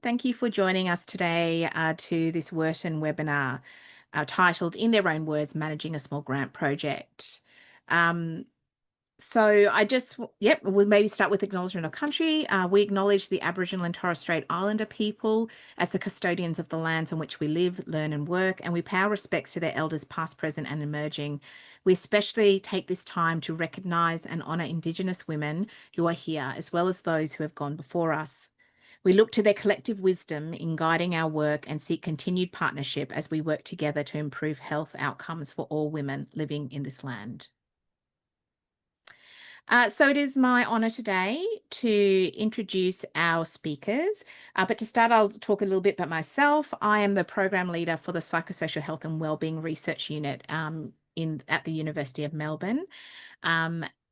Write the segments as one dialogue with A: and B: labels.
A: Thank you for joining us today to this WHRTN webinar titled In Their Own Words, Managing a Small Grant Project. We'll maybe start with acknowledgement of country. We acknowledge the Aboriginal and Torres Strait Islander people as the custodians of the lands on which we live, learn and work, and we pay our respects to their elders past, present and emerging. We especially take this time to recognise and honour Indigenous women who are here, as well as those who have gone before us. We look to their collective wisdom in guiding our work and seek continued partnership as we work together to improve health outcomes for all women living in this land. So it is my honour today to introduce our speakers, but to start I'll talk a little bit about myself. I am the Program Leader for the Psychosocial Health and Wellbeing Research Unit at the University of Melbourne.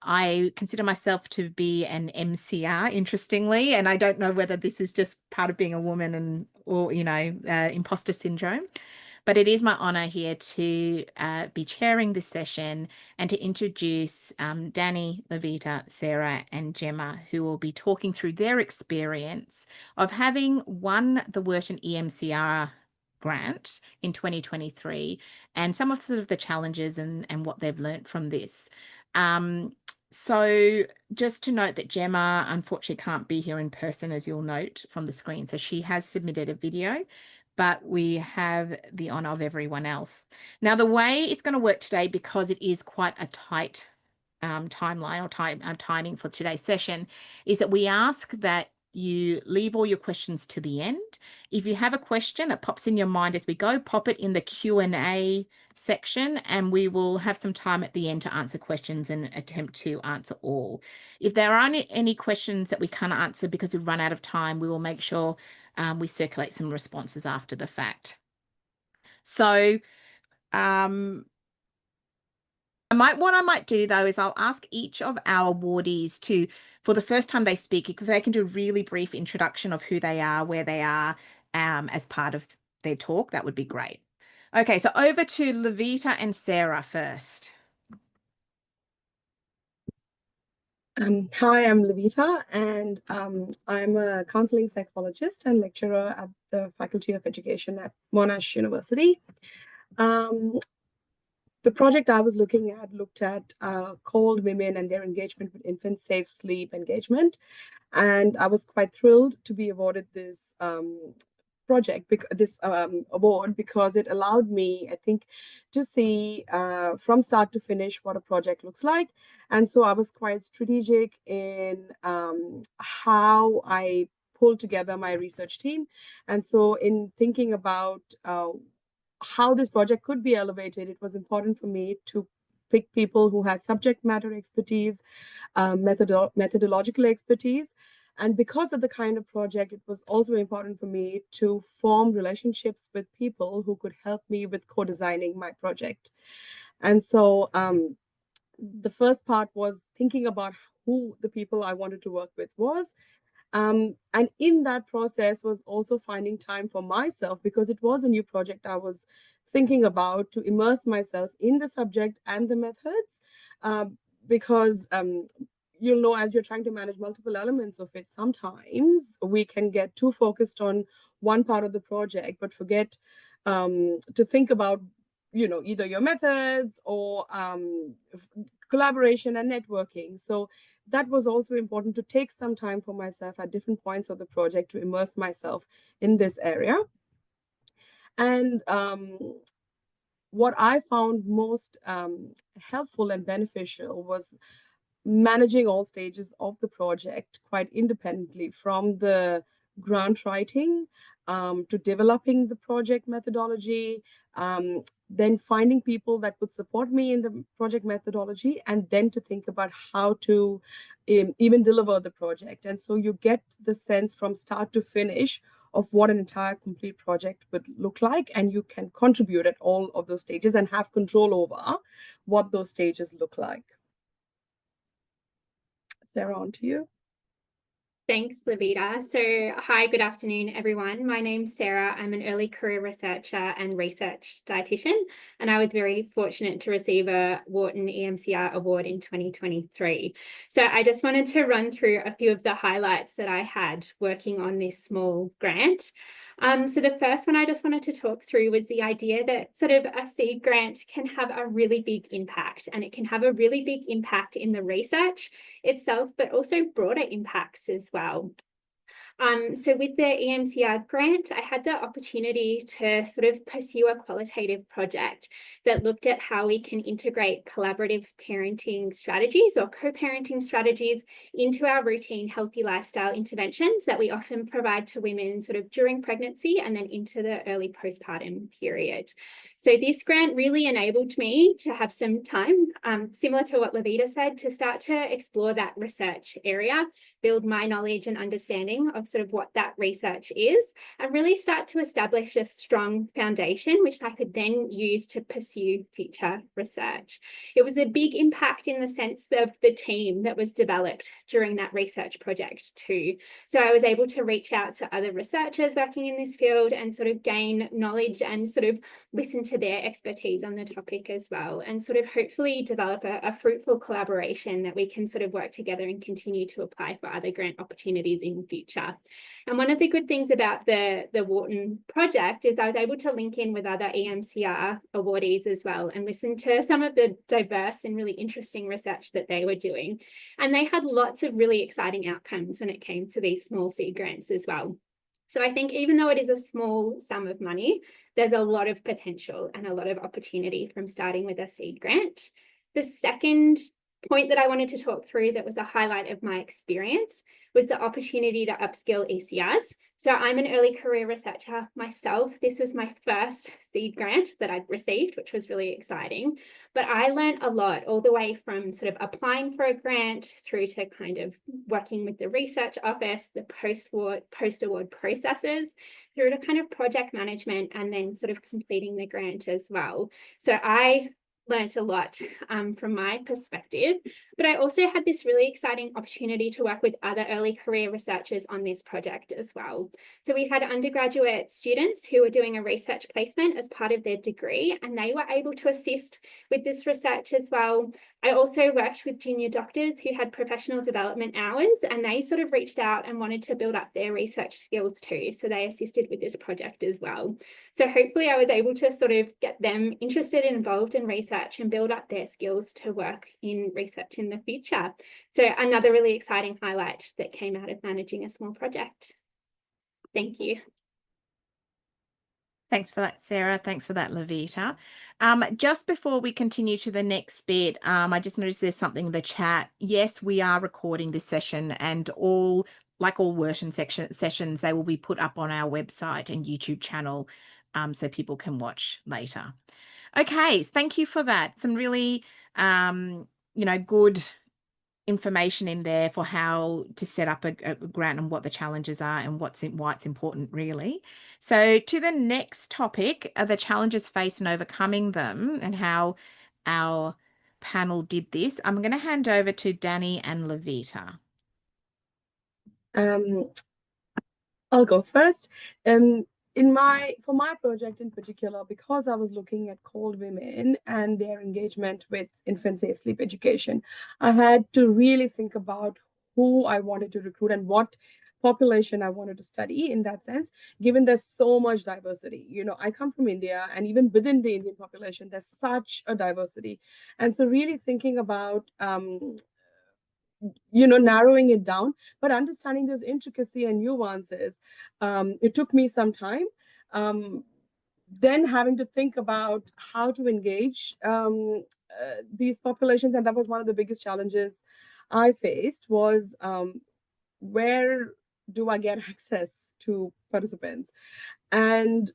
A: I consider myself to be an MCR, interestingly, and I don't know whether this is just part of being a woman or imposter syndrome. But it is my honour here to be chairing this session and to introduce Danny, Levita, Sarah and Gemma, who will be talking through their experience of having won the WHRTN EMCR grant in 2023 and some of the challenges and what they've learnt from this. So just to note that Gemma unfortunately can't be here in person, as you'll note from the screen. So she has submitted a video, but we have the honour of everyone else. Now, the way it's going to work today, because it is quite a tight timeline or timing for today's session, is that we ask that you leave all your questions to the end. If you have a question that pops in your mind as we go, pop it in the Q&A section and we will have some time at the end to answer questions and attempt to answer all. If there aren't any questions that we can't answer because we've run out of time, we will make sure we circulate some responses after the fact. So what I might do though is I'll ask each of our awardees to, for the first time they speak, if they can do a really brief introduction of who they are, where they are as part of their talk, that would be great. Okay, so over to Levita and Sarah first.
B: Hi, I'm Levita, and I'm a counseling psychologist and lecturer at the Faculty of Education at Monash University. The project I was looking at looked at CALD women and their engagement with infant safe sleep engagement. And I was quite thrilled to be awarded this award because it allowed me, I think, to see from start to finish what a project looks like. And so I was quite strategic in how I pulled together my research team. And so in thinking about how this project could be elevated, it was important for me to pick people who had subject matter expertise, methodological expertise. And because of the kind of project, it was also important for me to form relationships with people who could help me with co-designing my project. And so the first part was thinking about who the people I wanted to work with was. And in that process was also finding time for myself, because it was a new project I was thinking about, to immerse myself in the subject and the methods, because you'll know, as you're trying to manage multiple elements of it, sometimes we can get too focused on one part of the project, but forget to think about, either your methods or collaboration and networking. So that was also important, to take some time for myself at different points of the project to immerse myself in this area. And what I found most helpful and beneficial was managing all stages of the project quite independently, from the grant writing to developing the project methodology, then finding people that would support me in the project methodology, and then to think about how to even deliver the project. And so you get the sense from start to finish of what an entire complete project would look like, and you can contribute at all of those stages and have control over what those stages look like. Sarah, on to you.
C: Thanks, Lavita. So, hi, good afternoon, everyone. My name's Sarah. I'm an early career researcher and research dietitian, and I was very fortunate to receive a Wharton EMCR award in 2023. So, I just wanted to run through a few of the highlights that I had working on this small grant. So the first one I just wanted to talk through was the idea that sort of a seed grant can have a really big impact, and it can have a really big impact in the research itself, but also broader impacts as well. So with the EMCR grant, I had the opportunity to sort of pursue a qualitative project that looked at how we can integrate collaborative parenting strategies or co-parenting strategies into our routine healthy lifestyle interventions that we often provide to women sort of during pregnancy and then into the early postpartum period. So this grant really enabled me to have some time, similar to what Lavita said, to start to explore that research area, build my knowledge and understanding of sort of what that research is, and really start to establish a strong foundation, which I could then use to pursue future research. It was a big impact in the sense of the team that was developed during that research project too. So I was able to reach out to other researchers working in this field and sort of gain knowledge and sort of listen to their expertise on the topic as well, and sort of hopefully develop a fruitful collaboration that we can sort of work together and continue to apply for other grant opportunities in the future. And one of the good things about the Wharton project is I was able to link in with other EMCR awardees as well and listen to some of the diverse and really interesting research that they were doing. And they had lots of really exciting outcomes when it came to these small seed grants as well. So I think even though it is a small sum of money, there's a lot of potential and a lot of opportunity from starting with a seed grant. The second point that I wanted to talk through that was a highlight of my experience was the opportunity to upskill ECRs. So I'm an early career researcher myself. This was my first seed grant that I'd received, which was really exciting. But I learned a lot all the way from sort of applying for a grant through to kind of working with the research office, the post-award processes, through to kind of project management and then sort of completing the grant as well. So I learned a lot from my perspective, but I also had this really exciting opportunity to work with other early career researchers on this project as well. So we had undergraduate students who were doing a research placement as part of their degree, and they were able to assist with this research as well. I also worked with junior doctors who had professional development hours, and they sort of reached out and wanted to build up their research skills too. So they assisted with this project as well. So hopefully I was able to sort of get them interested and involved in research and build up their skills to work in research in the future. So another really exciting highlight that came out of managing a small project. Thank you.
A: Thanks for that, Sarah. Thanks for that, Lavita. Just before we continue to the next bit, I just noticed there's something in the chat. Yes, we are recording this session, and like all Wharton sessions, they will be put up on our website and YouTube channel, so people can watch later. Okay, thank you for that. Some really, good information in there for how to set up a grant and what the challenges are and why it's important, really. So to the next topic are the challenges faced and overcoming them, and how our panel did this. I'm going to hand over to Danny and Lavita.
B: I'll go first. For my project in particular, because I was looking at cold women and their engagement with infant safe sleep education, I had to really think about who I wanted to recruit and what population I wanted to study in that sense, given there's so much diversity. I come from India, and even within the Indian population, there's such a diversity. And so really thinking about narrowing it down, but understanding those intricacy and nuances. It took me some time. Then having to think about how to engage these populations, and that was one of the biggest challenges I faced, was where do I get access to participants? And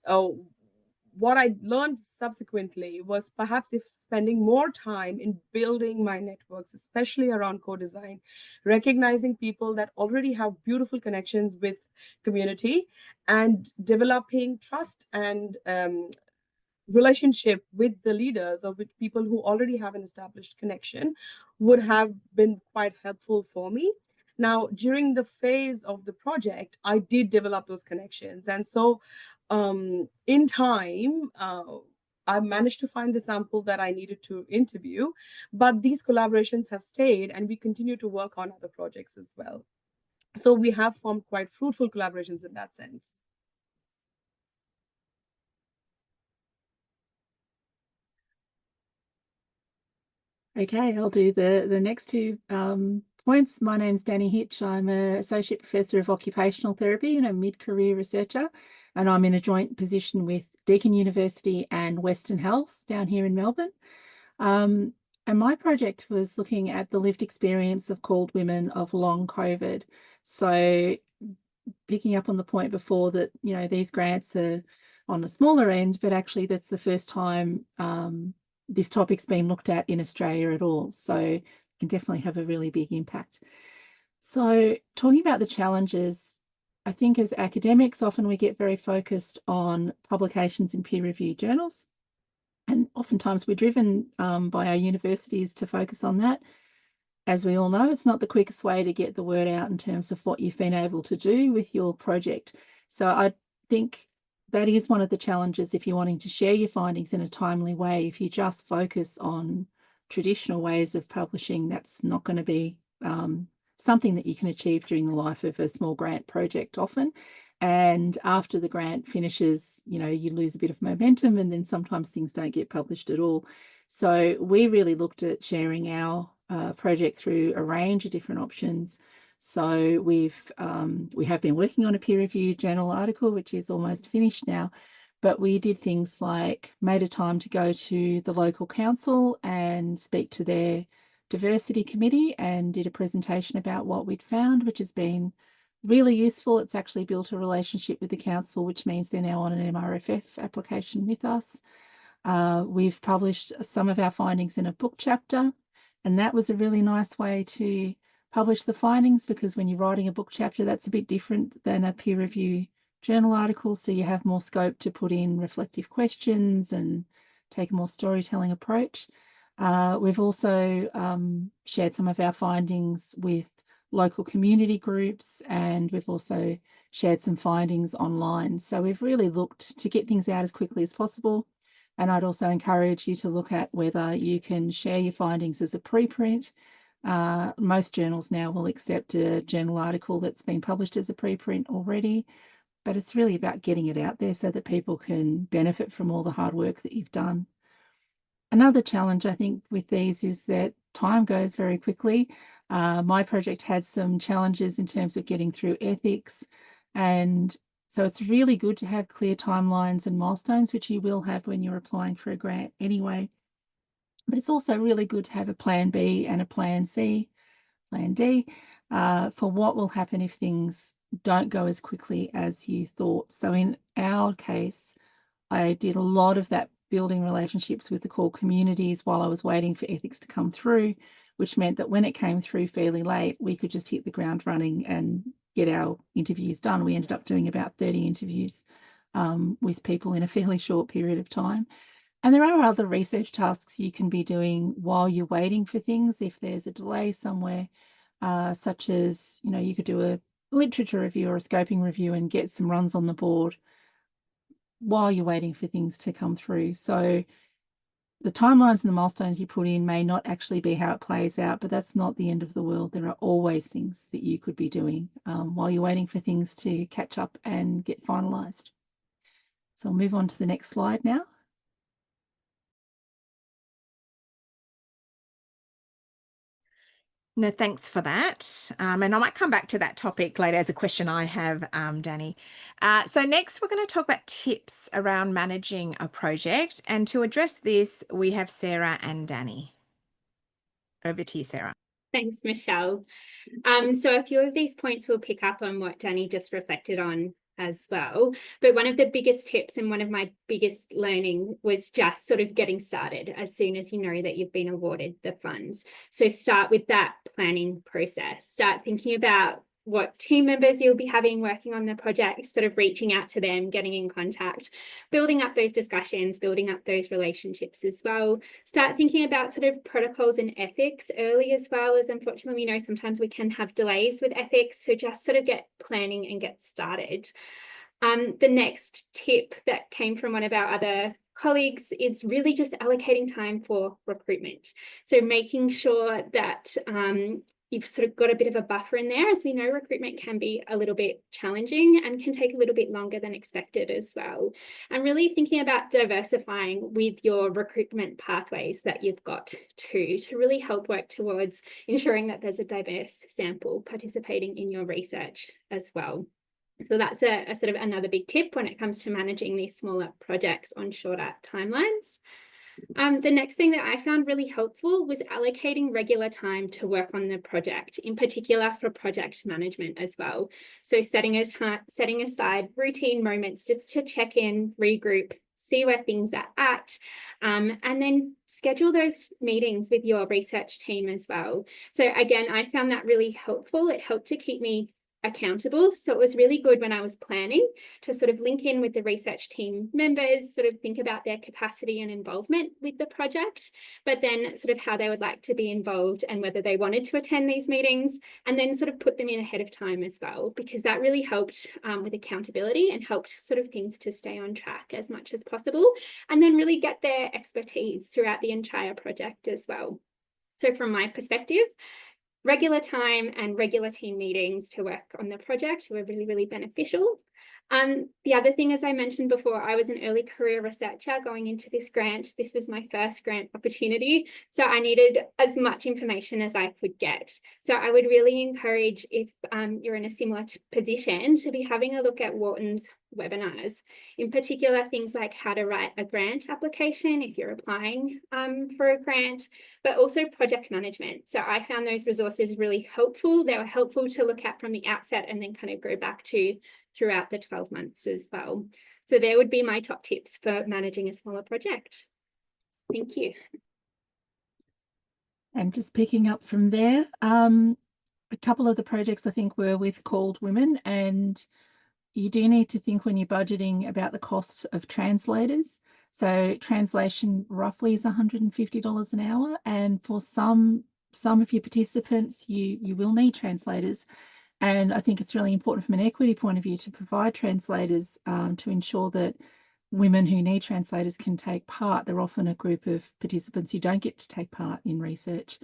B: what I learned subsequently was perhaps if spending more time in building my networks, especially around co-design, recognizing people that already have beautiful connections with community and developing trust and relationship with the leaders or with people who already have an established connection would have been quite helpful for me. Now, during the phase of the project, I did develop those connections. And so in time, I managed to find the sample that I needed to interview, but these collaborations have stayed and we continue to work on other projects as well. So we have formed quite fruitful collaborations in that sense.
D: Okay, I'll do the next two points. My name's Danny Hitch. I'm an Associate Professor of Occupational Therapy and a mid-career researcher, and I'm in a joint position with Deakin University and Western Health down here in Melbourne. And my project was looking at the lived experience of called women of long COVID. So picking up on the point before that, these grants are on a smaller end, but actually that's the first time this topic's been looked at in Australia at all. So it can definitely have a really big impact. So talking about the challenges, I think as academics, often we get very focused on publications in peer-reviewed journals. And oftentimes we're driven by our universities to focus on that. As we all know, it's not the quickest way to get the word out in terms of what you've been able to do with your project. So I think that is one of the challenges if you're wanting to share your findings in a timely way. If you just focus on traditional ways of publishing, that's not going to be something that you can achieve during the life of a small grant project often. And after the grant finishes, you lose a bit of momentum and then sometimes things don't get published at all. So we really looked at sharing our project through a range of different options. So we have been working on a peer-reviewed journal article, which is almost finished now, but we did things like made a time to go to the local council and speak to their diversity committee and did a presentation about what we'd found, which has been really useful. It's actually built a relationship with the council, which means they're now on an MRFF application with us. We've published some of our findings in a book chapter, and that was a really nice way to publish the findings, because when you're writing a book chapter, that's a bit different than a peer review journal article. So you have more scope to put in reflective questions and take a more storytelling approach. We've also shared some of our findings with local community groups, and we've also shared some findings online. So we've really looked to get things out as quickly as possible. And I'd also encourage you to look at whether you can share your findings as a preprint. Most journals now will accept a journal article that's been published as a preprint already, but it's really about getting it out there so that people can benefit from all the hard work that you've done. Another challenge, I think, with these is that time goes very quickly. My project had some challenges in terms of getting through ethics, and so it's really good to have clear timelines and milestones, which you will have when you're applying for a grant anyway. But it's also really good to have a plan B and a plan C, plan D, for what will happen if things don't go as quickly as you thought. So in our case, I did a lot of that building relationships with the core communities while I was waiting for ethics to come through, which meant that when it came through fairly late, we could just hit the ground running and get our interviews done. We ended up doing about 30 interviews with people in a fairly short period of time. And there are other research tasks you can be doing while you're waiting for things. If there's a delay somewhere, such as, you could do a literature review or a scoping review and get some runs on the board while you're waiting for things to come through. So the timelines and the milestones you put in may not actually be how it plays out, but that's not the end of the world. There are always things that you could be doing while you're waiting for things to catch up and get finalised. So I'll move on to the next slide now.
A: No, thanks for that. And I might come back to that topic later as a question I have, Danny. So next, we're going to talk about tips around managing a project. And to address this, we have Sarah and Danny. Over to you, Sarah.
C: Thanks, Michelle. So a few of these points will pick up on what Danny just reflected on as well. But one of the biggest tips and one of my biggest learning was just sort of getting started as soon as you know that you've been awarded the funds. So start with that planning process. Start thinking about what team members you'll be having working on the project, sort of reaching out to them, getting in contact, building up those discussions, building up those relationships as well. Start thinking about sort of protocols and ethics early as well, as unfortunately we know sometimes we can have delays with ethics. So just sort of get planning and get started. The next tip that came from one of our other colleagues is really just allocating time for recruitment. So making sure that you've sort of got a bit of a buffer in there. As we know, recruitment can be a little bit challenging and can take a little bit longer than expected as well. And really thinking about diversifying with your recruitment pathways that you've got to really help work towards ensuring that there's a diverse sample participating in your research as well. So that's a sort of another big tip when it comes to managing these smaller projects on shorter timelines. The next thing that I found really helpful was allocating regular time to work on the project, in particular for project management as well. So setting aside routine moments just to check in, regroup, see where things are at, and then schedule those meetings with your research team as well. So again, I found that really helpful. It helped to keep me accountable. So it was really good when I was planning to sort of link in with the research team members, sort of think about their capacity and involvement with the project, but then sort of how they would like to be involved and whether they wanted to attend these meetings, and then sort of put them in ahead of time as well, because that really helped with accountability and helped sort of things to stay on track as much as possible, and then really get their expertise throughout the entire project as well. So from my perspective, regular time and regular team meetings to work on the project were really, really beneficial. The other thing, as I mentioned before, I was an early career researcher going into this grant. This was my first grant opportunity, so I needed as much information as I could get. So I would really encourage, if you're in a similar position, to be having a look at Wharton's webinars, in particular things like how to write a grant application if you're applying for a grant, but also project management. So I found those resources really helpful. They were helpful to look at from the outset and then kind of go back to throughout the 12 months as well. So there would be my top tips for managing a smaller project. Thank you.
D: And just picking up from there, a couple of the projects I think were with called women, and you do need to think when you're budgeting about the cost of translators. So translation roughly is $150 an hour, and for some of your participants, you will need translators. And I think it's really important from an equity point of view to provide translators to ensure that women who need translators can take part. They're often a group of participants who don't get to take part in research.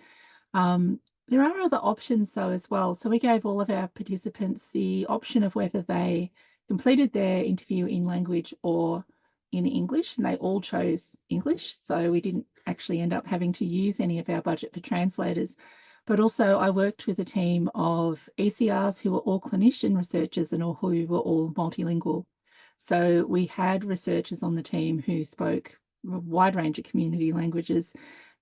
D: There are other options though as well. So we gave all of our participants the option of whether they completed their interview in language or in English, and they all chose English. So we didn't actually end up having to use any of our budget for translators. But also I worked with a team of ECRs who were all clinician researchers and who were all multilingual. So we had researchers on the team who spoke a wide range of community languages,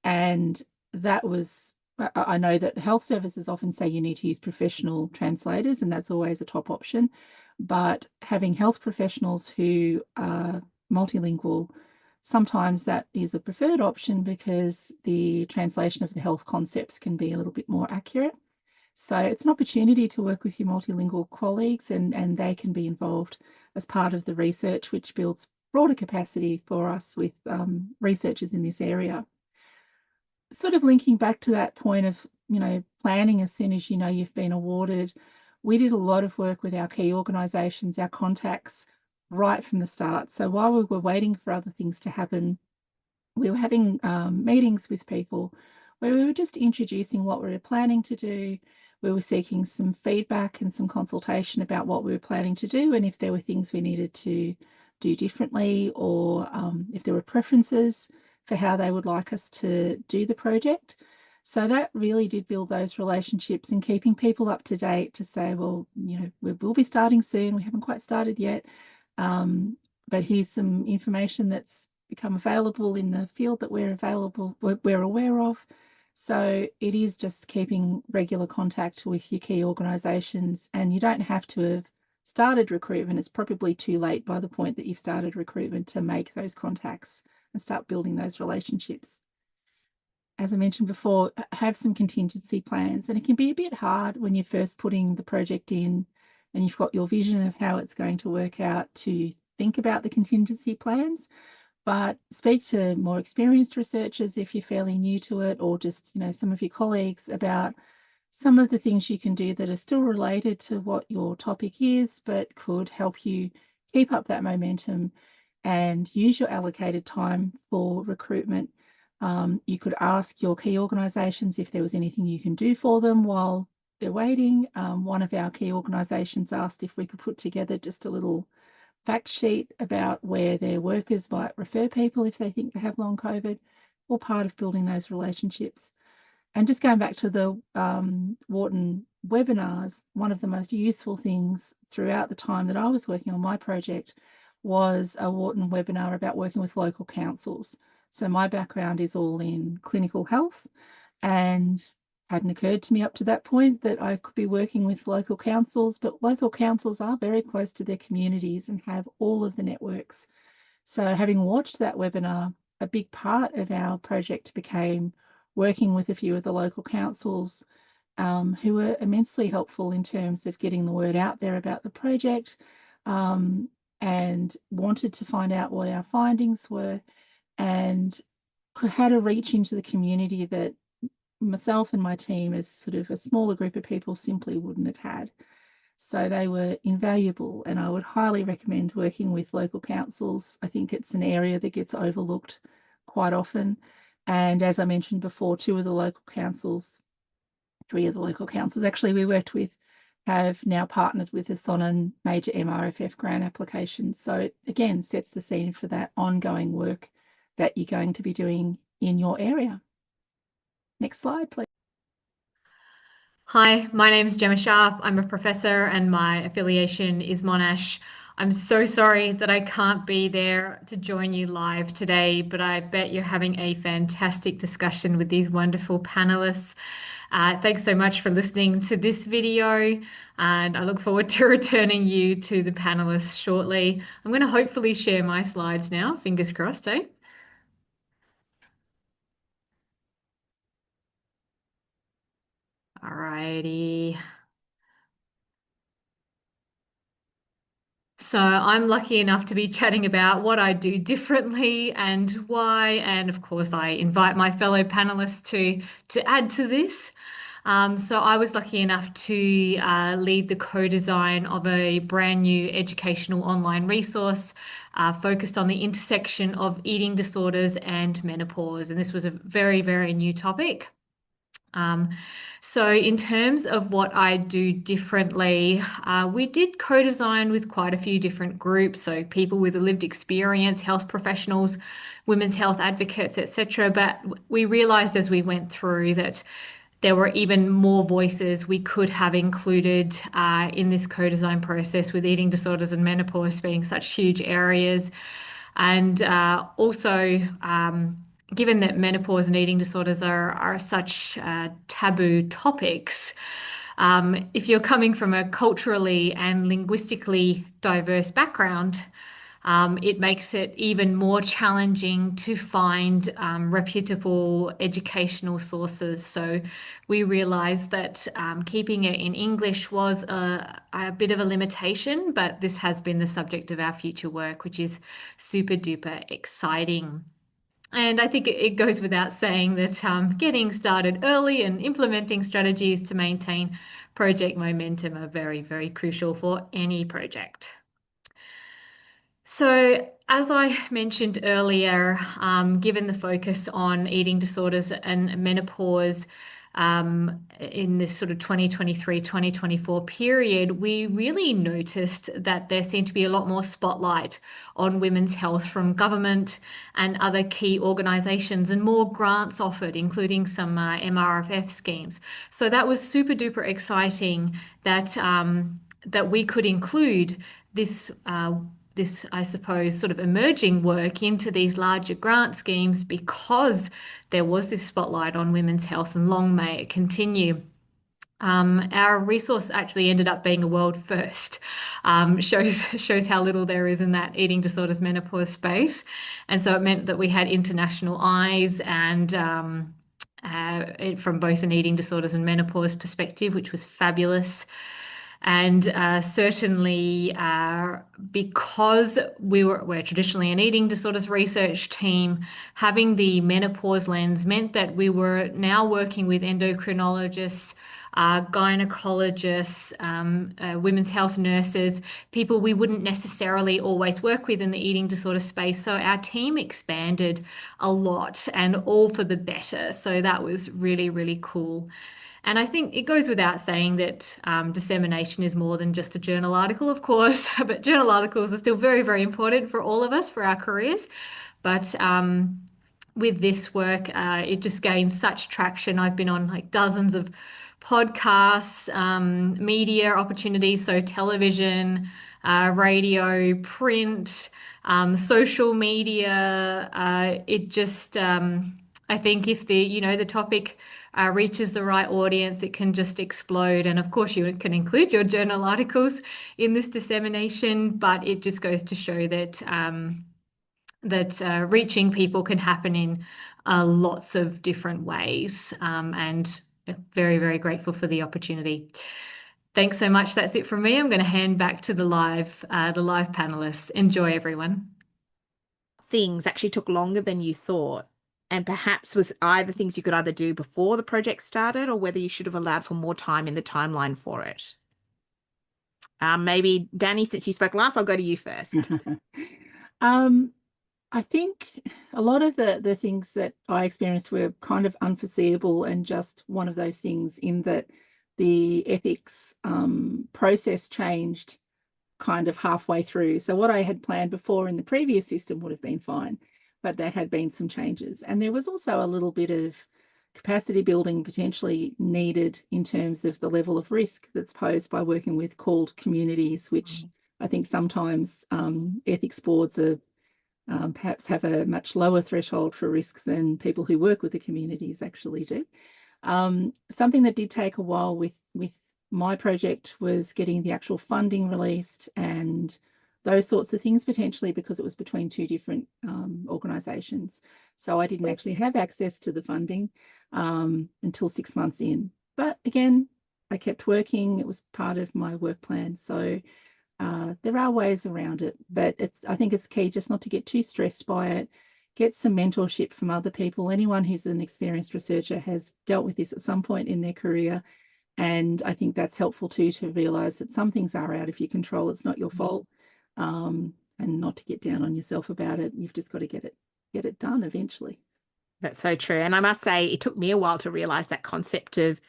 D: and that was, I know that health services often say you need to use professional translators, and that's always a top option. But having health professionals who are multilingual, sometimes that is a preferred option because the translation of the health concepts can be a little bit more accurate. So it's an opportunity to work with your multilingual colleagues, and they can be involved as part of the research, which builds broader capacity for us with researchers in this area. Sort of linking back to that point of, planning as soon as you know you've been awarded, we did a lot of work with our key organisations, our contacts, right from the start. So while we were waiting for other things to happen, we were having meetings with people where we were just introducing what we were planning to do. We were seeking some feedback and some consultation about what we were planning to do, and if there were things we needed to do differently, or if there were preferences for how they would like us to do the project. So that really did build those relationships and keeping people up to date to say, well, we'll be starting soon. We haven't quite started yet, but here's some information that's become available in the field that we're aware of. So it is just keeping regular contact with your key organisations, and you don't have to have started recruitment. It's probably too late by the point that you've started recruitment to make those contacts and start building those relationships. as I mentioned before, have some contingency plans. And it can be a bit hard when you're first putting the project in and you've got your vision of how it's going to work out to think about the contingency plans. But speak to more experienced researchers if you're fairly new to it, or just, some of your colleagues about some of the things you can do that are still related to what your topic is, but could help you keep up that momentum and use your allocated time for recruitment. You could ask your key organisations if there was anything you can do for them while they're waiting. One of our key organisations asked if we could put together just a little fact sheet about where their workers might refer people if they think they have long COVID, or part of building those relationships. And just going back to the Wharton webinars, one of the most useful things throughout the time that I was working on my project was a Wharton webinar about working with local councils. So my background is all in clinical health, and hadn't occurred to me up to that point that I could be working with local councils, but local councils are very close to their communities and have all of the networks. So having watched that webinar, a big part of our project became working with a few of the local councils who were immensely helpful in terms of getting the word out there about the project, and wanted to find out what our findings were and how to reach into the community that myself and my team as sort of a smaller group of people simply wouldn't have had. So they were invaluable, and I would highly recommend working with local councils. I think it's an area that gets overlooked quite often. And as I mentioned before, three of the local councils actually we worked with have now partnered with us on a major MRFF grant application. So it again sets the scene for that ongoing work that you're going to be doing in your area. Next slide, please.
E: Hi, my name is Gemma Sharp. I'm a professor and my affiliation is Monash. I'm so sorry that I can't be there to join you live today, but I bet you're having a fantastic discussion with these wonderful panelists. Thanks so much for listening to this video, and I look forward to returning you to the panelists shortly. I'm going to hopefully share my slides now, fingers crossed, eh? Alrighty. So I'm lucky enough to be chatting about what I do differently and why. And of course, I invite my fellow panelists to add to this. So I was lucky enough to lead the co-design of a brand new educational online resource focused on the intersection of eating disorders and menopause. And this was a very, very new topic. So in terms of what I do differently, we did co-design with quite a few different groups, so people with a lived experience, health professionals, women's health advocates, etc. But we realized as we went through that there were even more voices we could have included in this co-design process, with eating disorders and menopause being such huge areas. And also, given that menopause and eating disorders are such taboo topics, if you're coming from a culturally and linguistically diverse background, it makes it even more challenging to find reputable educational sources. So we realized that keeping it in English was a bit of a limitation, but this has been the subject of our future work, which is super duper exciting. And I think it goes without saying that getting started early and implementing strategies to maintain project momentum are very, very crucial for any project. So, as I mentioned earlier, given the focus on eating disorders and menopause in this sort of 2023-2024 period, we really noticed that there seemed to be a lot more spotlight on women's health from government and other key organisations, and more grants offered, including some MRFF schemes. So that was super duper exciting that that we could include this I suppose, sort of emerging work into these larger grant schemes, because there was this spotlight on women's health, and long may it continue. Our resource actually ended up being a world first. Shows how little there is in that eating disorders menopause space. And so it meant that we had international eyes and from both an eating disorders and menopause perspective, which was fabulous. And certainly because we're traditionally an eating disorders research team, having the menopause lens meant that we were now working with endocrinologists, gynecologists, women's health nurses, people we wouldn't necessarily always work with in the eating disorder space. So our team expanded a lot, and all for the better. So that was really, really cool. And I think it goes without saying that dissemination is more than just a journal article, of course, but journal articles are still very, very important for all of us, for our careers. But with this work, it just gains such traction. I've been on like dozens of podcasts, media opportunities, so television, radio, print, social media. It just, I think if the topic reaches the right audience, it can just explode. And of course, you can include your journal articles in this dissemination, but it just goes to show that reaching people can happen in lots of different ways. And very, very grateful for the opportunity. Thanks so much. That's it from me. I'm going to hand back to the live panelists. Enjoy, everyone.
A: Things actually took longer than you thought, and perhaps was either things you could either do before the project started or whether you should have allowed for more time in the timeline for it. Maybe Danny, since you spoke last, I'll go to you first.
D: I think a lot of the things that I experienced were kind of unforeseeable and just one of those things in that the ethics process changed kind of halfway through. So what I had planned before in the previous system would have been fine, but there had been some changes. And there was also a little bit of capacity building potentially needed in terms of the level of risk that's posed by working with called communities, which I think sometimes ethics boards are perhaps have a much lower threshold for risk than people who work with the communities actually do. Something that did take a while with my project was getting the actual funding released and those sorts of things, potentially because it was between two different organisations. So I didn't actually have access to the funding until 6 months in. But again, I kept working. It was part of my work plan. So there are ways around it, but I think it's key just not to get too stressed by it. Get some mentorship from other people. Anyone who's an experienced researcher has dealt with this at some point in their career. And I think that's helpful too, to realise that some things are out of your control. It's not your fault, and not to get down on yourself about it. You've just got to get it done eventually.
A: That's so true. And I must say, it took me a while to realise that concept of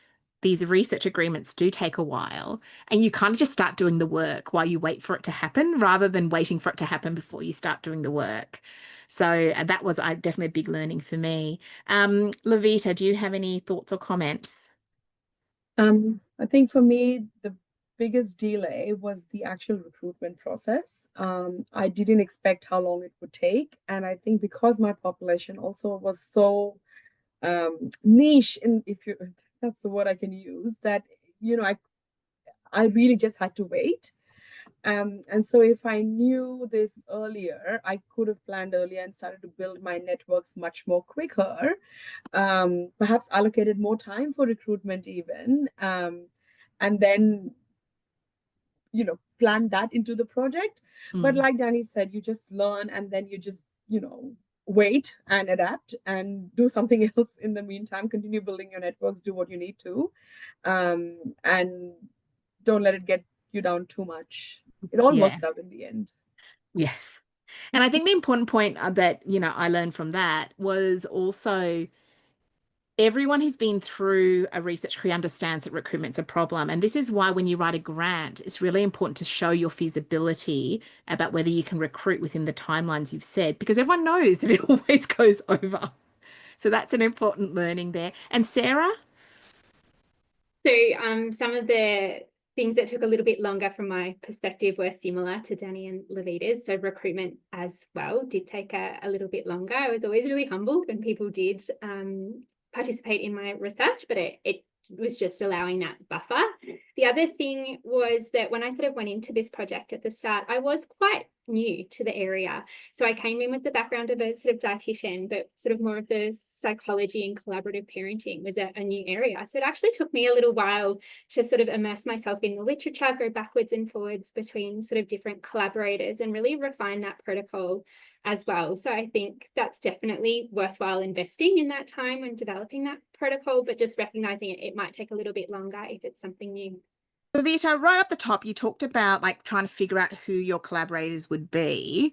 A: these research agreements do take a while, and you kind of just start doing the work while you wait for it to happen rather than waiting for it to happen before you start doing the work. So that was definitely a big learning for me. Levita, do you have any thoughts or comments?
B: I think for me, the biggest delay was the actual recruitment process. I didn't expect how long it would take. And I think because my population also was so niche, if that's the word I can use, that, I really just had to wait. And so if I knew this earlier, I could have planned earlier and started to build my networks much more quicker, perhaps allocated more time for recruitment even, and then, plan that into the project. But like Danny said, you just learn and then you just, wait and adapt and do something else in the meantime, continue building your networks, do what you need to, and don't let it get you down too much. It all works out in the end.
A: Yeah. And I think the important point that, I learned from that was also everyone who's been through a research career understands that recruitment's a problem. And this is why when you write a grant, it's really important to show your feasibility about whether you can recruit within the timelines you've said, because everyone knows that it always goes over. So that's an important learning there. And Sarah?
C: So some of the things that took a little bit longer from my perspective were similar to Danny and Levita's. So recruitment as well did take a little bit longer. I was always really humbled when people did participate in my research, but it was just allowing that buffer. The other thing was that when I sort of went into this project at the start, I was quite new to the area. So I came in with the background of a sort of dietitian, but sort of more of the psychology and collaborative parenting was a new area. So it actually took me a little while to sort of immerse myself in the literature, go backwards and forwards between sort of different collaborators and really refine that protocol as well. So I think that's definitely worthwhile investing in that time and developing that protocol, but just recognizing it might take a little bit longer if it's something new.
A: Vita, right up the top, you talked about like trying to figure out who your collaborators would be.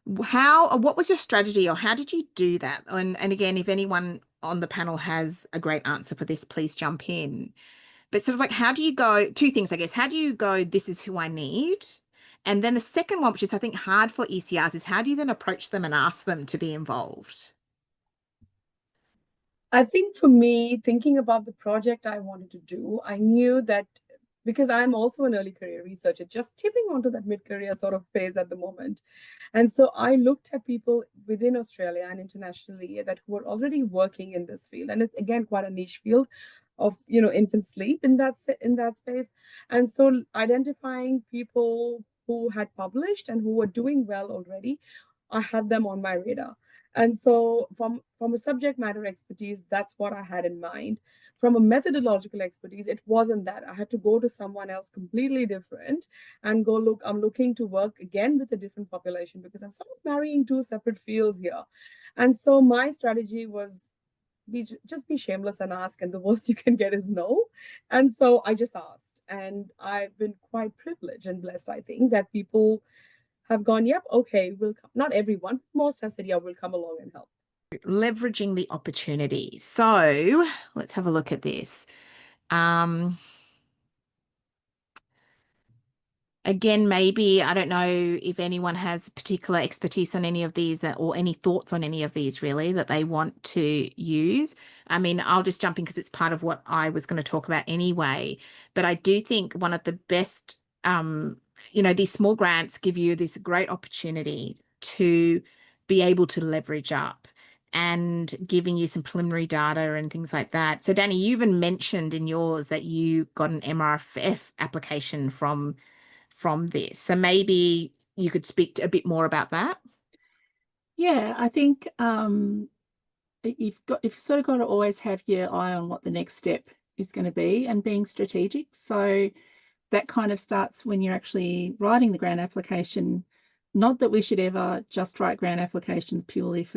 A: What was your strategy, or how did you do that? And again, if anyone on the panel has a great answer for this, please jump in. But sort of like, how do you go, two things, I guess. How do you go, this is who I need? And then the second one, which is I think hard for ECRs, is how do you then approach them and ask them to be involved?
B: I think for me, thinking about the project I wanted to do, I knew that because I'm also an early career researcher, just tipping onto that mid-career sort of phase at the moment. And so I looked at people within Australia and internationally that who were already working in this field. And it's again quite a niche field of infant sleep in that space. And so identifying people who had published and who were doing well already, I had them on my radar. And so from a subject matter expertise, that's what I had in mind. From a methodological expertise, it wasn't that. I had to go to someone else completely different and go, look, I'm looking to work again with a different population because I'm sort of marrying two separate fields here. And so my strategy was just be shameless and ask, and the worst you can get is no. And so I just asked, and I've been quite privileged and blessed, I think, that people have gone, yep, okay, we'll come. Not everyone, most have said, yeah, we'll come along and help.
A: Leveraging the opportunity. So let's have a look at this. Again, maybe, I don't know if anyone has particular expertise on any of these or any thoughts on any of these really that they want to use. I mean, I'll just jump in because it's part of what I was going to talk about anyway. But I do think one of the best, these small grants give you this great opportunity to be able to leverage up and giving you some preliminary data and things like that. So Danny, you even mentioned in yours that you got an MRFF application from this. So maybe you could speak a bit more about that.
D: Yeah, I think you've sort of got to always have your eye on what the next step is going to be and being strategic. So that kind of starts when you're actually writing the grant application. Not that we should ever just write grant applications purely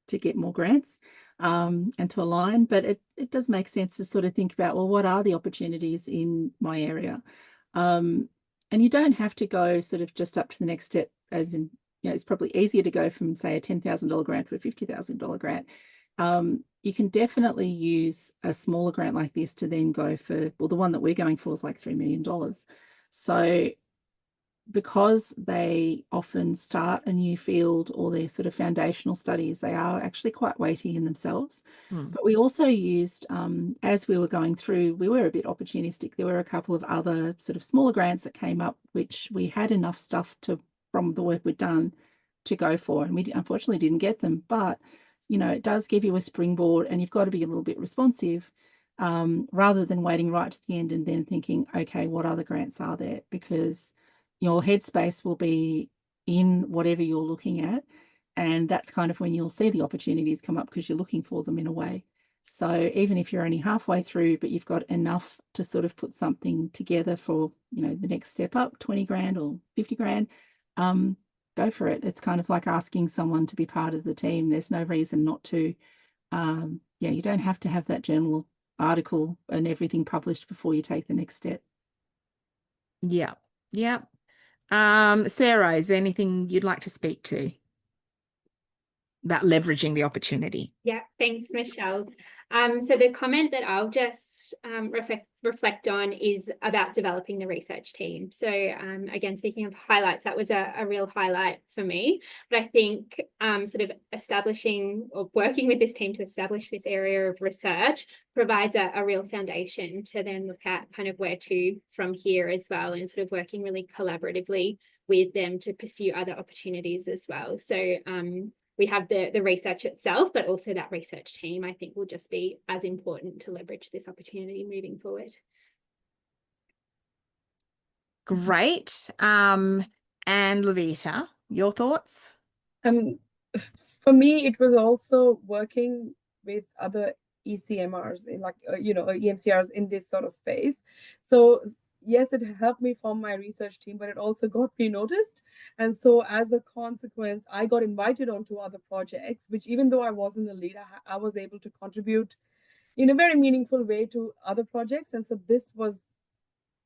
D: to get more grants and to align, but it does make sense to sort of think about, well, what are the opportunities in my area? And you don't have to go sort of just up to the next step, as in, it's probably easier to go from, say, a $10,000 grant to a $50,000 grant. You can definitely use a smaller grant like this to then go for, well, the one that we're going for is like $3 million. So because they often start a new field or their sort of foundational studies, they are actually quite weighty in themselves. But we also used, as we were going through, we were a bit opportunistic. There were a couple of other sort of smaller grants that came up, which we had enough stuff from the work we'd done to go for. And we unfortunately didn't get them. But, it does give you a springboard, and you've got to be a little bit responsive rather than waiting right to the end and then thinking, okay, what other grants are there? Because your headspace will be in whatever you're looking at. And that's kind of when you'll see the opportunities come up because you're looking for them in a way. So even if you're only halfway through, but you've got enough to sort of put something together for, the next step up, 20 grand or 50 grand, go for it. It's kind of like asking someone to be part of the team. There's no reason not to. You don't have to have that journal article and everything published before you take the next step.
A: Yeah. Yeah. Sarah, is there anything you'd like to speak to about leveraging the opportunity?
C: Yeah, thanks, Michelle. So the comment that I'll just reflect on is about developing the research team. So again, speaking of highlights, that was a real highlight for me. But I think sort of establishing or working with this team to establish this area of research provides a real foundation to then look at kind of where to from here as well, and sort of working really collaboratively with them to pursue other opportunities as well. So we have the research itself, but also that research team, I think, will just be as important to leverage this opportunity moving forward.
A: Great. And Levita, your thoughts?
B: Um, for me, it was also working with other ECMRs in like EMCRs in this sort of space. So yes, it helped me form my research team, but it also got me noticed. And so as a consequence, I got invited onto other projects, which even though I wasn't a lead, I was able to contribute in a very meaningful way to other projects. And so this was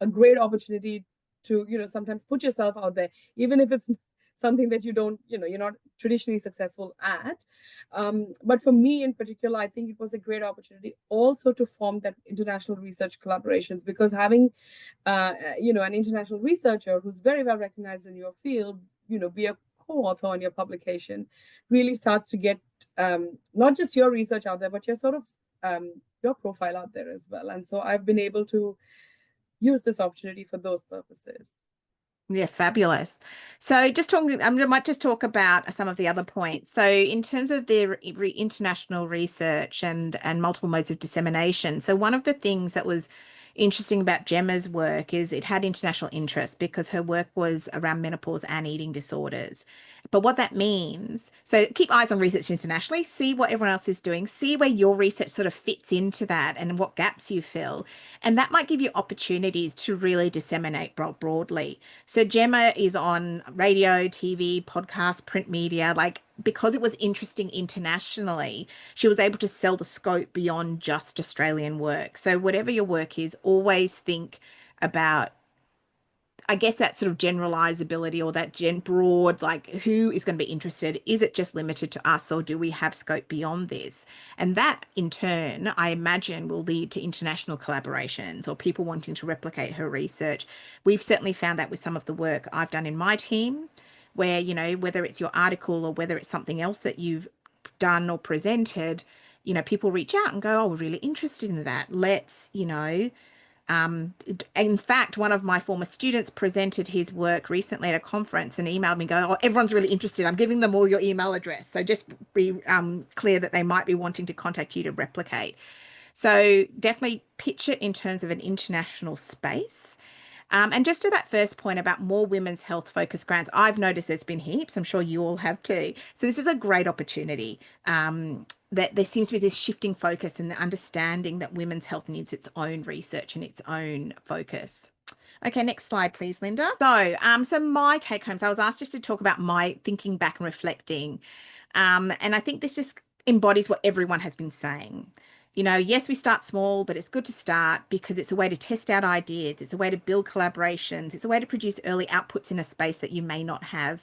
B: a great opportunity to sometimes put yourself out there, even if it's something that you're not traditionally successful at. But for me in particular, I think it was a great opportunity also to form that international research collaborations, because having an international researcher who's very well recognized in your field, be a co-author on your publication, really starts to get not just your research out there, but your sort of your profile out there as well. And so I've been able to use this opportunity for those purposes.
A: Yeah, fabulous. So just talking, I might just talk about some of the other points. So in terms of the international research and multiple modes of dissemination, so one of the things that was interesting about Gemma's work is it had international interest because her work was around menopause and eating disorders. But what that means, so keep eyes on research internationally, see what everyone else is doing, see where your research sort of fits into that and what gaps you fill. And that might give you opportunities to really disseminate broadly. So Gemma is on radio, TV, podcast, print media, like because it was interesting internationally, she was able to sell the scope beyond just Australian work. So whatever your work is, always think about, I guess, that sort of generalizability or that broad, like who is going to be interested? Is it just limited to us or do we have scope beyond this? And that in turn, I imagine, will lead to international collaborations or people wanting to replicate her research. We've certainly found that with some of the work I've done in my team, where, whether it's your article or whether it's something else that you've done or presented, people reach out and go, oh, we're really interested in that. Let's, in fact, one of my former students presented his work recently at a conference and emailed me going, oh, everyone's really interested. I'm giving them all your email address. So just be clear that they might be wanting to contact you to replicate. So definitely pitch it in terms of an international space. And just to that first point about more women's health focused grants, I've noticed there's been heaps. I'm sure you all have too. So this is a great opportunity. That there seems to be this shifting focus and the understanding that women's health needs its own research and its own focus. Okay, next slide, please, Linda. So my take homes, I was asked just to talk about my thinking back and reflecting. And I think this just embodies what everyone has been saying. Yes, we start small, but it's good to start because it's a way to test out ideas. It's a way to build collaborations. It's a way to produce early outputs in a space that you may not have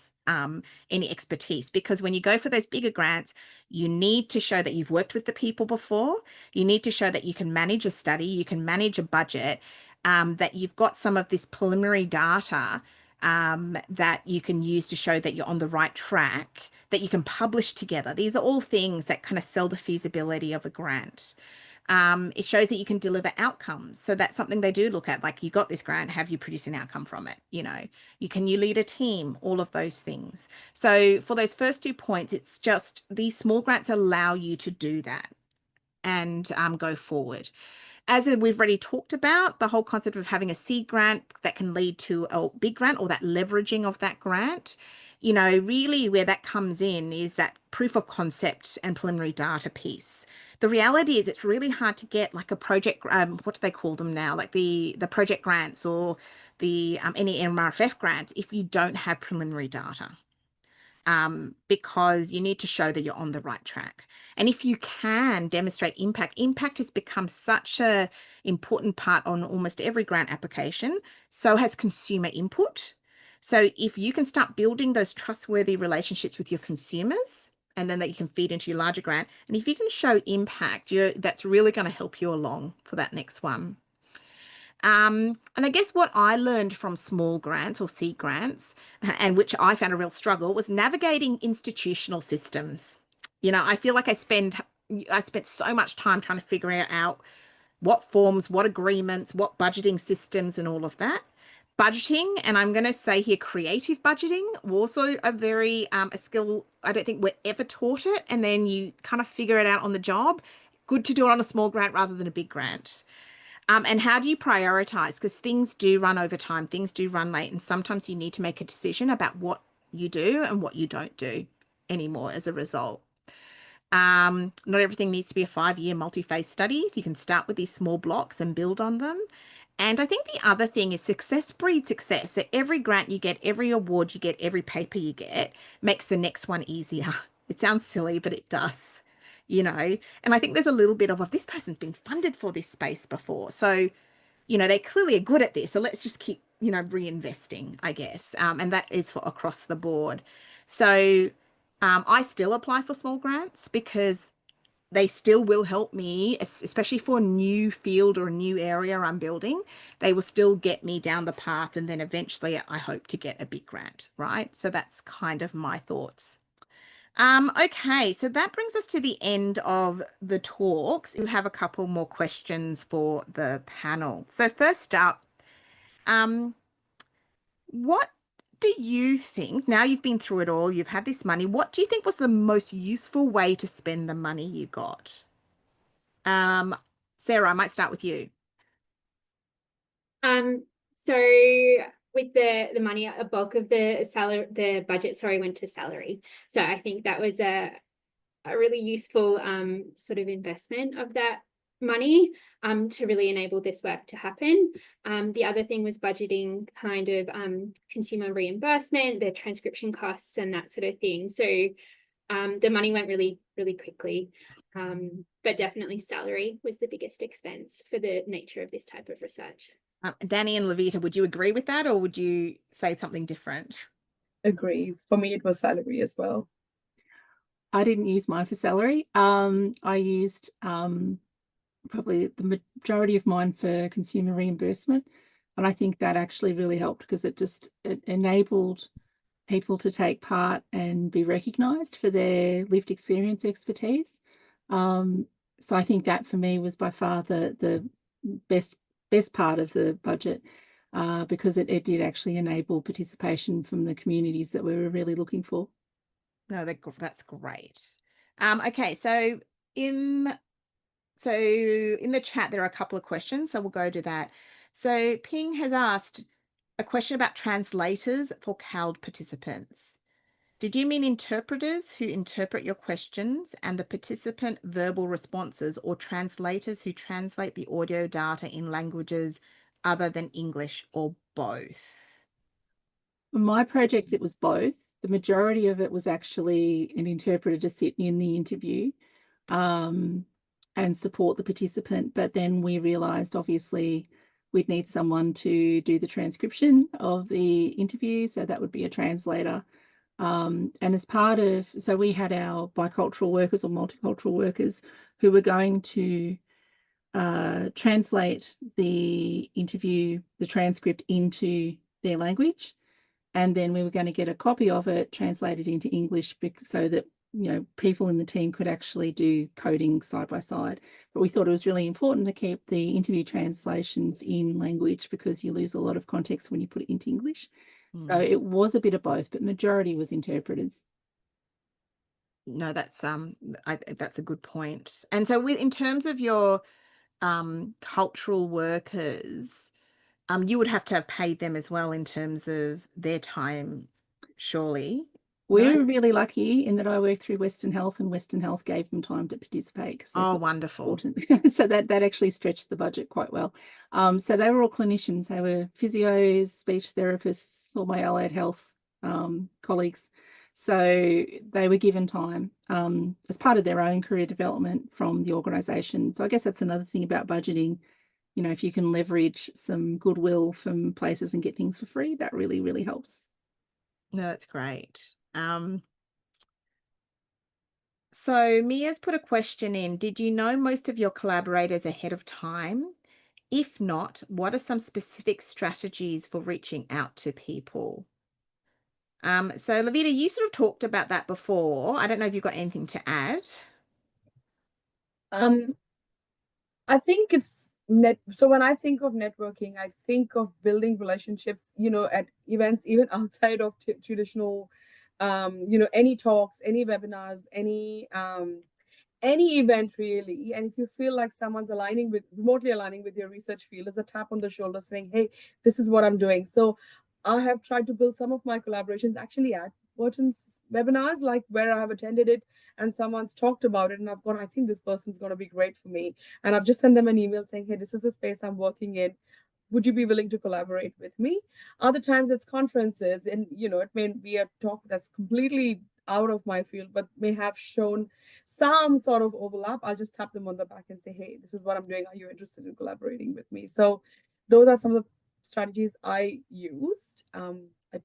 A: any expertise. Because when you go for those bigger grants, you need to show that you've worked with the people before. You need to show that you can manage a study, you can manage a budget, that you've got some of this preliminary data that you can use to show that you're on the right track, that you can publish together. These are all things that kind of sell the feasibility of a grant. It shows that you can deliver outcomes. So that's something they do look at. Like, you got this grant, have you produced an outcome from it? You lead a team, all of those things. So for those first 2 points, it's just these small grants allow you to do that and go forward. As we've already talked about, the whole concept of having a seed grant that can lead to a big grant or that leveraging of that grant, really where that comes in is that proof of concept and preliminary data piece. The reality is it's really hard to get like a project, what do they call them now? Like the project grants or the any MRFF grants if you don't have preliminary data. Because you need to show that you're on the right track. And if you can demonstrate impact has become such an important part on almost every grant application. So has consumer input. So if you can start building those trustworthy relationships with your consumers, and then that you can feed into your larger grant, and if you can show impact, that's really going to help you along for that next one. And I guess what I learned from small grants or seed grants, and which I found a real struggle, was navigating institutional systems. I feel like I spent so much time trying to figure out what forms, what agreements, what budgeting systems and all of that. Budgeting, and I'm going to say here creative budgeting, also a skill I don't think we're ever taught it, and then you kind of figure it out on the job. Good to do it on a small grant rather than a big grant. And how do you prioritize? Because things do run over time, things do run late, and sometimes you need to make a decision about what you do and what you don't do anymore as a result. Not everything needs to be a 5-year multi-phase study. You can start with these small blocks and build on them. And I think the other thing is success breeds success. So every grant you get, every award you get, every paper you get makes the next one easier. It sounds silly, but it does, you know. And I think there's a little bit of, oh, this person's been funded for this space before. So, you know, they clearly are good at this. So let's just keep, you know, reinvesting, I guess. And that is for across the board. So I still apply for small grants because they still will help me, especially for a new field or a new area I'm building. They will still get me down the path. And then eventually I hope to get a big grant, right? So that's kind of my thoughts. Okay, so that brings us to the end of the talks. We have a couple more questions for the panel. So first up, um, what do you think, now you've been through it all, you've had this money, what do you think was the most useful way to spend the money you got? Sarah, I might start with you.
C: So with the money, a bulk of the budget, went to salary. So I think that was a really useful sort of investment of that money to really enable this work to happen. The other thing was budgeting kind of consumer reimbursement, the transcription costs and that sort of thing. So the money went really, really quickly. But definitely salary was the biggest expense for the nature of this type of research.
A: Danny and Levita, would you agree with that, or would you say something different?
B: Agree. For me, it was salary as well.
D: I didn't use mine for salary. I used probably the majority of mine for consumer reimbursement. And I think that actually really helped because it enabled people to take part and be recognised for their lived experience expertise. So I think that for me was by far the best part of the budget because it did actually enable participation from the communities that we were really looking for.
A: No, that's great. Okay, so in the chat, there are a couple of questions, so we'll go to that. So Ping has asked a question about translators for CALD participants. Did you mean interpreters who interpret your questions and the participant verbal responses, or translators who translate the audio data in languages other than English, or both?
D: For my project, it was both. The majority of it was actually an interpreter to sit in the interview and support the participant. But then we realised, obviously, we'd need someone to do the transcription of the interview. So that would be a translator. And as part of, so we had our bicultural workers or multicultural workers who were going to translate the interview, the transcript into their language. And then we were going to get a copy of it translated into English so that, you know, people in the team could actually do coding side by side. But we thought it was really important to keep the interview translations in language because you lose a lot of context when you put it into English. So it was a bit of both, but majority was interpreters.
A: No, that's a good point. And so in terms of your cultural workers, you would have to have paid them as well in terms of their time, surely.
D: We're really lucky in that I work through Western Health, and Western Health gave them time to participate.
A: Oh, wonderful.
D: So that actually stretched the budget quite well. So they were all clinicians. They were physios, speech therapists, all my allied health colleagues. So they were given time as part of their own career development from the organisation. So I guess that's another thing about budgeting. You know, if you can leverage some goodwill from places and get things for free, that really, really helps.
A: No, that's great. So Mia's put a question in. Did you know most of your collaborators ahead of time? If not, what are some specific strategies for reaching out to people? So Levita, you sort of talked about that before. I don't know if you've got anything to add.
B: I think it's so when I think of networking, I think of building relationships, you know, at events, even outside of traditional, you know, any talks, any webinars, any event really, and if you feel like someone's remotely aligning with your research field, is a tap on the shoulder saying, hey, this is what I'm doing. So I have tried to build some of my collaborations actually at Wharton's webinars, like where I have attended it and someone's talked about it and I've gone, I think this person's going to be great for me. And I've just sent them an email saying, hey, this is the space I'm working in. Would you be willing to collaborate with me? Other times it's conferences, and it may be a talk that's completely out of my field, but may have shown some sort of overlap. I'll just tap them on the back and say, hey, this is what I'm doing. Are you interested in collaborating with me? So those are some of the strategies I used. I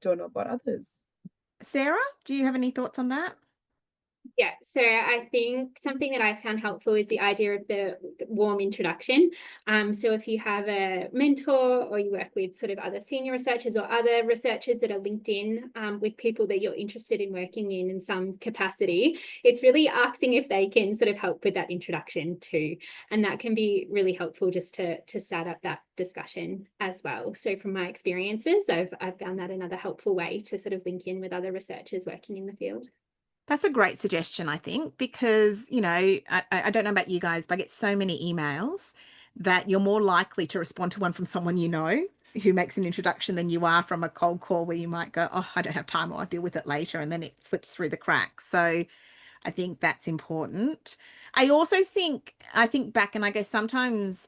B: don't know about others.
A: Sarah, do you have any thoughts on that?
C: Yeah, so I think something that I found helpful is the idea of the warm introduction. So if you have a mentor or you work with sort of other senior researchers or other researchers that are linked in with people that you're interested in working in some capacity, it's really asking if they can sort of help with that introduction too. And that can be really helpful just to start up that discussion as well. So from my experiences, I've found that another helpful way to sort of link in with other researchers working in the field.
A: That's a great suggestion, I think, because, I don't know about you guys, but I get so many emails that you're more likely to respond to one from someone you know who makes an introduction than you are from a cold call where you might go, oh, I don't have time, or I'll deal with it later, and then it slips through the cracks. So I think that's important. I think back and I go sometimes,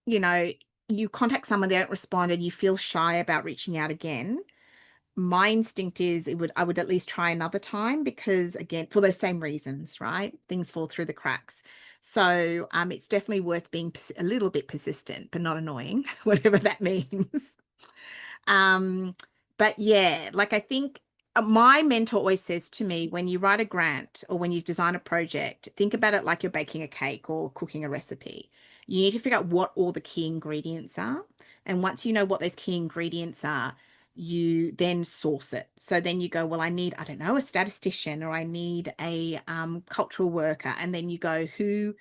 A: you contact someone, they don't respond, and you feel shy about reaching out again. My instinct is I would at least try another time because, again, for those same reasons, right? Things fall through the cracks. So it's definitely worth being a little bit persistent, but not annoying, whatever that means. But yeah, like I think my mentor always says to me, when you write a grant or when you design a project, think about it like you're baking a cake or cooking a recipe. You need to figure out what all the key ingredients are. And once you know what those key ingredients are, you then source it. So then you go, well, I need, I don't know, a statistician, or I need a cultural worker. And then you go, who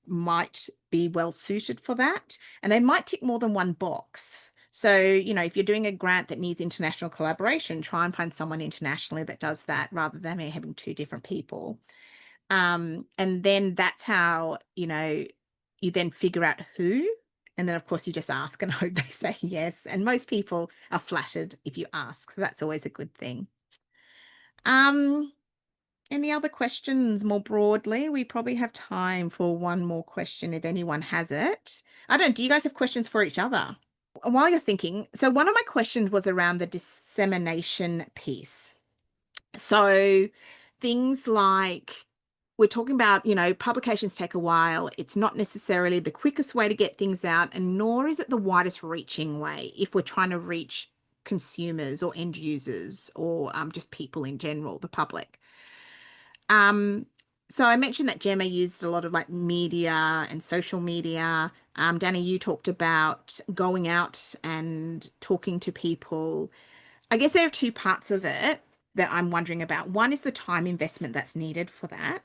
A: might be well suited for that? And they might tick more than one box. So, if you're doing a grant that needs international collaboration, try and find someone internationally that does that rather than having two different people. And then that's how, you then figure out who. And then, of course, you just ask and hope they say yes. And most people are flattered if you ask. So that's always a good thing. Any other questions more broadly? We probably have time for one more question if anyone has it. Do you guys have questions for each other? While you're thinking, so one of my questions was around the dissemination piece. So things like we're talking about, publications take a while. It's not necessarily the quickest way to get things out, and nor is it the widest reaching way if we're trying to reach consumers or end users or just people in general, the public. So I mentioned that Gemma used a lot of like media and social media. Danny, you talked about going out and talking to people. I guess there are two parts of it that I'm wondering about. One is the time investment that's needed for that.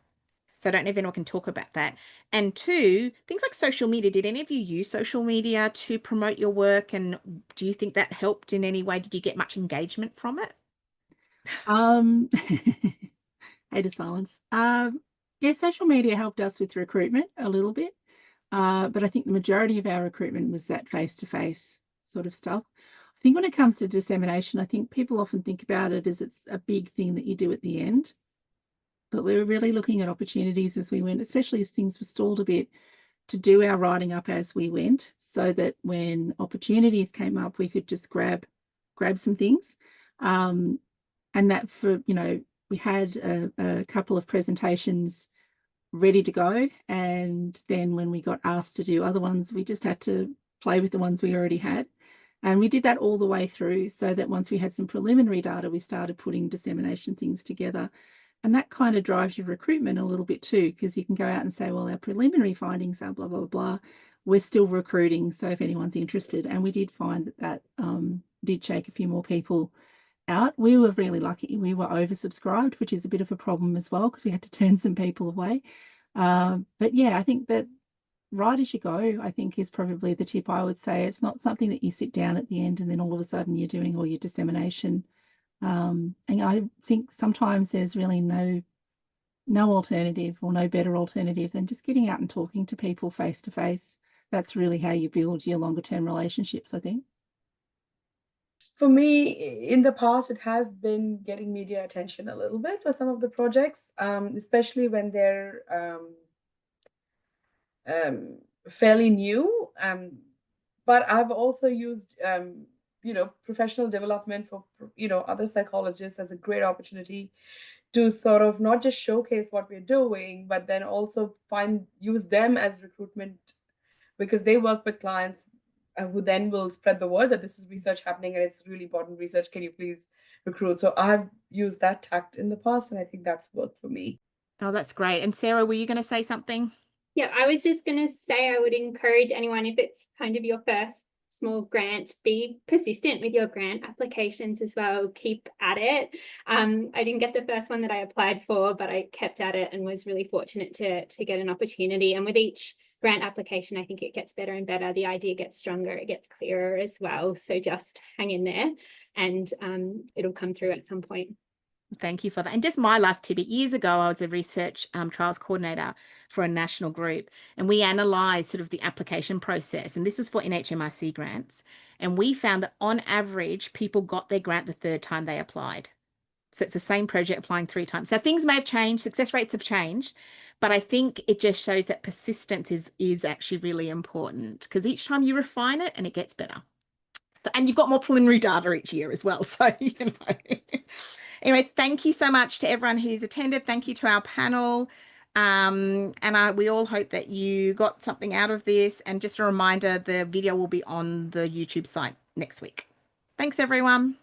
A: So I don't know if anyone can talk about that. And two, things like social media. Did any of you use social media to promote your work? And do you think that helped in any way? Did you get much engagement from it?
D: Hate of silence. Yeah, social media helped us with recruitment a little bit. But I think the majority of our recruitment was that face-to-face sort of stuff. I think when it comes to dissemination, I think people often think about it as it's a big thing that you do at the end. But we were really looking at opportunities as we went, especially as things were stalled a bit, to do our writing up as we went, so that when opportunities came up, we could just grab some things. And that we had a couple of presentations ready to go, and then when we got asked to do other ones, we just had to play with the ones we already had. And we did that all the way through, so that once we had some preliminary data, we started putting dissemination things together. And that kind of drives your recruitment a little bit too, because you can go out and say, well, our preliminary findings are blah, blah, blah. We're still recruiting, so if anyone's interested. And we did find that did shake a few more people out. We were really lucky. We were oversubscribed, which is a bit of a problem as well, because we had to turn some people away. But yeah, I think that right as you go, I think, is probably the tip I would say. It's not something that you sit down at the end and then all of a sudden you're doing all your dissemination. And I think sometimes there's really no no alternative or no better alternative than just getting out and talking to people face to face. That's really how you build your longer term relationships, I think.
B: For me, in the past, it has been getting media attention a little bit for some of the projects, especially when they're fairly new. But I've also used, professional development for, other psychologists as a great opportunity to sort of not just showcase what we're doing, but then also use them as recruitment, because they work with clients who then will spread the word that this is research happening and it's really important research. Can you please recruit? So I've used that tact in the past, and I think that's worked for me.
A: Oh, that's great. And Sarah, were you going to say something?
C: Yeah, I was just going to say I would encourage anyone, if it's kind of your first small grant, be persistent with your grant applications as well. Keep at it. I didn't get the first one that I applied for, but I kept at it and was really fortunate to get an opportunity. And with each grant application, I think it gets better and better. The idea gets stronger, it gets clearer as well. So just hang in there, and it'll come through at some point.
A: Thank you for that. And just my last tidbit, years ago, I was a research trials coordinator for a national group, and we analysed sort of the application process. And this was for NHMRC grants. And we found that on average, people got their grant the third time they applied. So it's the same project applying 3 times. So things may have changed, success rates have changed, but I think it just shows that persistence is actually really important, because each time you refine it and it gets better. And you've got more preliminary data each year as well. So, Anyway, thank you so much to everyone who's attended. Thank you to our panel. We all hope that you got something out of this. And just a reminder, the video will be on the YouTube site next week. Thanks, everyone.